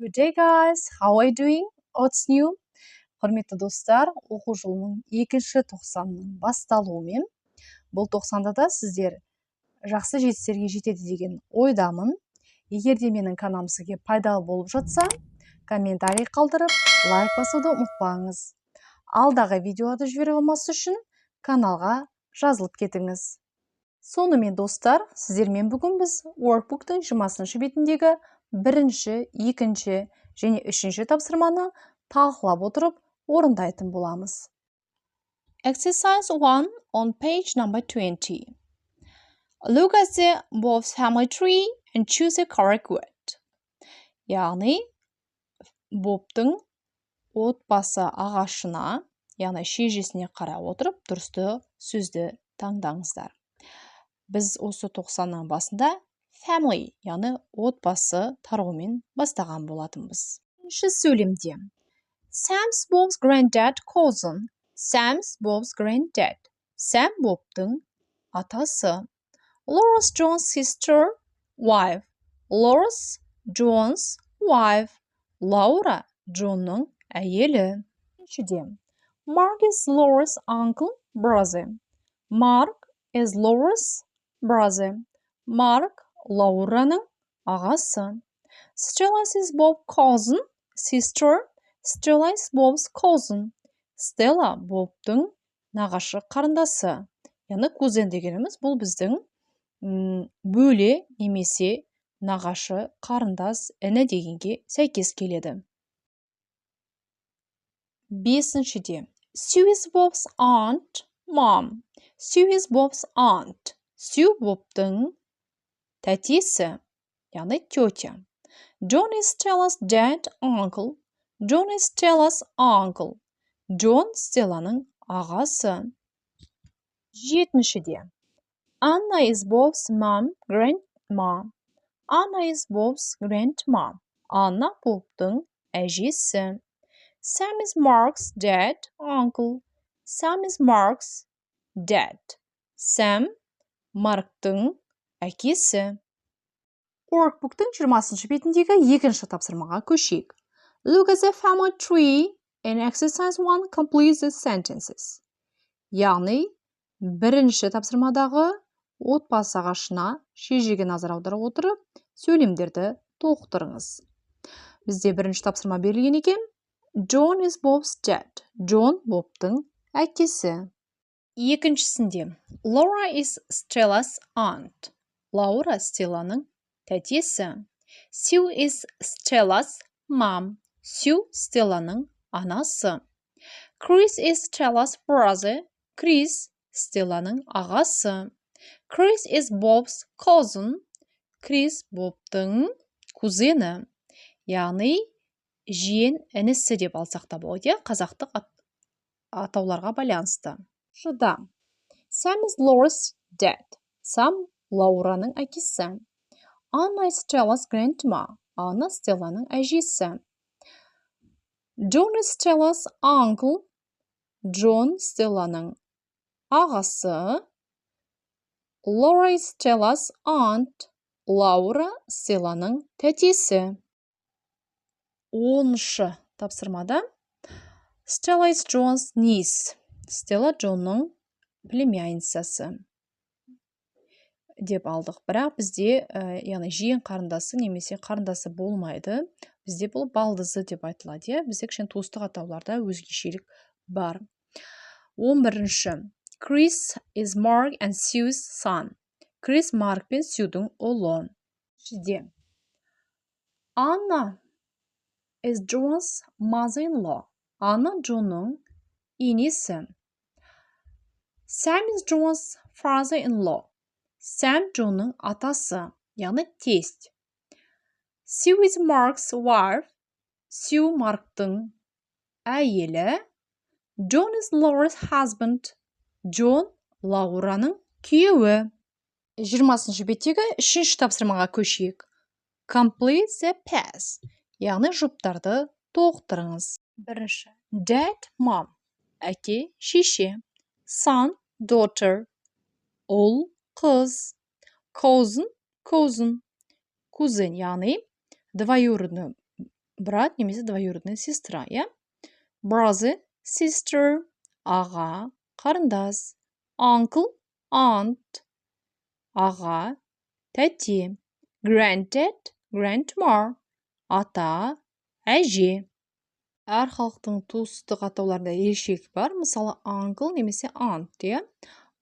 Good day guys, how are you doing? What's new? Құрметті достар, оқу жылының екінші тоқсанының басталуымен бұл тоқсанда да сіздер жақсы жетістіктерге жетеді деген ойдамын. Егер де менің каналым сізге пайдалы болып жатса, комментарий қалдырып, лайк басуды ұмытпаңыз. Алдағы видеоларды жібере алмас үшін каналға жазылып кетіңіз. Сонымен достар, сіздермен бүгін біз workbook'тың 20 бетіндегі бірінші, екінші және үшінші тапсырманы талқылап отырып орындайтын боламыз. Exercise 1 on page number 20. Look at the Bob's family tree and choose a correct word. Яғни, Бобтың отбасы ағашына, яғни шежесіне қарап отырып, дұрысты сөзді таңдаңыздар. Біз осы тоқсанның басында family, яғни отбасы тарауымен бастаған болатынбыз. Бірінші сөйлемде. Sam's Bob's granddad cousin. Sam's Bob's granddad. Sam Bob'тың атасы. Laura's John's sister, wife. Laura's John's wife. Laura John'ның әйелі. Үшіншіде. Mark is Laura's uncle, brother. Mark is Laura's brother. Mark Lauraның ағасы. Stella is Bob's cousin, sister. Stella is Bob's cousin. Stella Bob'тың нағашы қарындасы. Яғни кузен дегеніміз бұл біздің бөле немесе нағашы қарындас іні дегенге сәйкес келеді. Бесіншіде. Sue is Bob's aunt, mom. Sue is Bob's aunt. Sue Bob'тың тәтесі, яғни тетя. John is Stella's dad, uncle. John is Stella's uncle. John Stellaның ағасы. Жетіншіде. Anna is Bob's mom, grandma. Anna is Bob's grandma. Anna Bob'тың әжесі. Sam is Mark's dad, uncle. Sam is Mark's dad. Sam Mark'tың әкесі. Workbook'тың 20 бетіндегі екінші тапсырмаға көшейік. Look at the family tree and exercise 1 complete the sentences. Яғни, бірінші тапсырмадағы отбасы ағашына шежеге назар аударып отырып, сөйлемдерді толықтырыңыз. Бізде бірінші тапсырма берілген екен. John is Bob's dad. John Bob'тың әкесі. Екіншісінде. Laura is Stella's aunt. Laura Stellaның тәтесі. Sue is Stella's mom. Sue Stellaның анасы. Chris is Stella's brother. Chris Stellaның ағасы. Chris is Bob's cousin. Chris Bob'тың кузені. Яғни, жиен інісі деп алсақ та болады, қазақтық атауларға байланысты. Шыда. Sam is Laura's dad. Sam Lauraның әкесі. Anna is Stella's grandma. Anna Stellaның әжесі. John is Stella's uncle. John Stellaның ағасы. Laura is Stella's aunt. Laura Stellaның тәтесі. 10-шы тапсырмада. Stella is John's niece. Stella John'ның племянницасы деп алдық. Бірақ бізде, яғни жиен қарындасы немесе қарындасы болмайды. Бізде бұл балдызы деп айтылады. Бізде кішкене туыстық атауларда өзгешелік бар. 11-ші. Chris is Mark and Sue's son. Chris Mark пен Sue'дің ұлы. Anna is John's mother-in-law. Anna John'ның енесі. Sam is John's father-in-law. Sam John'ның атасы, яғни тесть. Sue is Mark's wife. Sue Mark'тың әйелі. John is Laura's husband. John Lauraның күйеуі. 20 беттегі 3-ші тапсырмаға көшейік. Complete the pass. Яғни жұптарды толықтырыңыз. Бірінші. Dad, mom. Әке, шеше. Son, daughter. Ұл, қыз. Cousin, cousin. Кузен, яғни двоюродный брат немесе двоюродная сестра, иә? Brother, sister, аға, қарындас. Uncle, aunt, аға, тәте. Granddad, grandma, ата, әже. Әр халықтың туыстық атауларында ерекшелік бар. Мысалы, uncle немесе aunt, иә?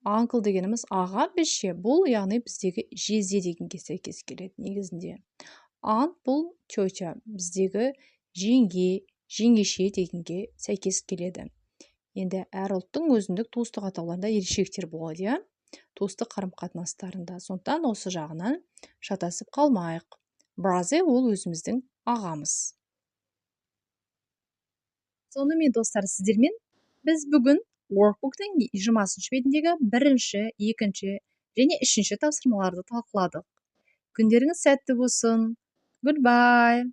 Uncle дегеніміз аға, бізде бұл, яғни біздегі жезе дегенге сәйкес келеді негізінде. Aunt бұл тетя, біздегі жеңге, жеңеше дегенге сәйкес келеді. Енді әр ұлттың өзіндік туыстық атауларында ерекшеліктер болады, иә? Туыстық қарым-қатынастарында. Сондықтан осы жағынан шатасып қалмайық. Brother ол өзіміздің ағамыз. Сонымен достар, сіздермен біз бүгін workbook-тың 20 бетіндегі 1-ші, 2-ші және 3-ші тапсырмаларды талқыладық. Күндеріңіз сәтті болсын. Goodbye.